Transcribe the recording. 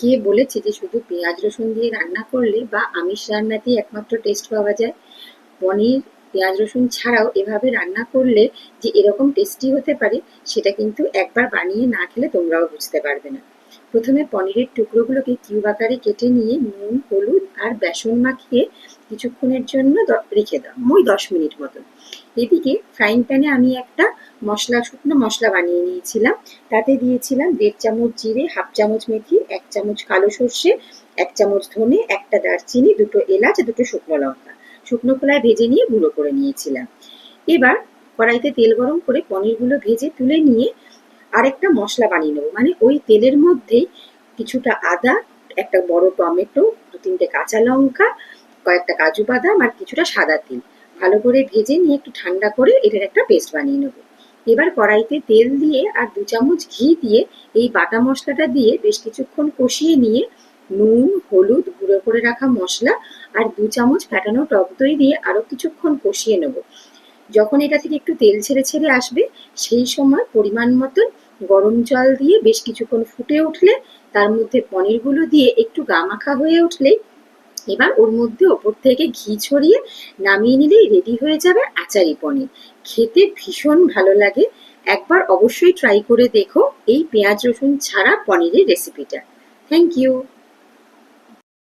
কে বলেছে যে শুধু পেঁয়াজ রসুন দিয়ে রান্না করলে বা আমিষ রান্নাতেই একমাত্র টেস্ট পাওয়া যায়? পনির পেঁয়াজ রসুন ছাড়াও এভাবে রান্না করলে যে এরকম টেস্টি হতে পারে, সেটা কিন্তু একবার বানিয়ে না খেলে তোমরাও বুঝতে পারবে না। প্রথমে পনিরের টুকরোগুলোকে কিউব আকারে কেটে নিয়ে নুন, হলুদ আর বেসন মাখিয়ে কিছুক্ষণের জন্য রেখে দাও, ওই 10 মিনিট মতন। এদিকে ফ্রাইং প্যানে আমি একটা শুকনো মশলা বানিয়ে নিয়েছিলাম। তাতে দিয়েছিলাম 1.5 চামচ জিরে, হাফ চামচ মেথি, 1 চামচ কালো সর্ষে, 1 চামচ ধনে, একটা দারচিনি, 2টো এলাচ, 2টো শুকনো লঙ্কা শুকনো খোলায় ভেজে নিয়ে গুঁড়ো করে নিয়েছিলাম। এবার কড়াইতে তেল গরম করে পনিরগুলো ভেজে তুলে নিয়ে আরেকটা মশলা বানিয়ে নেবো। মানে ওই তেলের মধ্যেই কিছুটা আদা, একটা বড় টমেটো, 2-3টে কাঁচা লঙ্কা, কয়েকটা কাজু বাদাম আর কিছুটা সাদা তিল ভালো করে ভেজে নিয়ে একটু ঠান্ডা করে এটার একটা পেস্ট বানিয়ে নেবো। এবার কড়াইতে তেল দিয়ে আর 2 চামচ ঘি দিয়ে এই বাটা মশলাটা দিয়ে বেশ কিছুক্ষণ কষিয়ে নিয়ে নুন, হলুদ, গুঁড়ো করে রাখা মশলা আর 2 চামচ ফ্যাটানো টক দই দিয়ে আরো কিছুক্ষণ কষিয়ে নেব। যখন এটা থেকে একটু তেল ছেড়ে ছেড়ে আসবে, সেই সময় পরিমাণ মতন গরম জল দিয়ে বেশ কিছুক্ষণ ফুটে উঠলে তার মধ্যে পনিরগুলো দিয়ে একটু গামাখা হয়ে উঠলেই এবার ওর মধ্যে ওপর থেকে ঘি ছড়িয়ে নামিয়ে নিলেই রেডি হয়ে যাবে আচারি পনির। খেতে ভীষণ ভালো লাগে। একবার অবশ্যই ট্রাই করে দেখো এই পেঁয়াজ রসুন ছাড়া পনিরের রেসিপিটা। Thank you.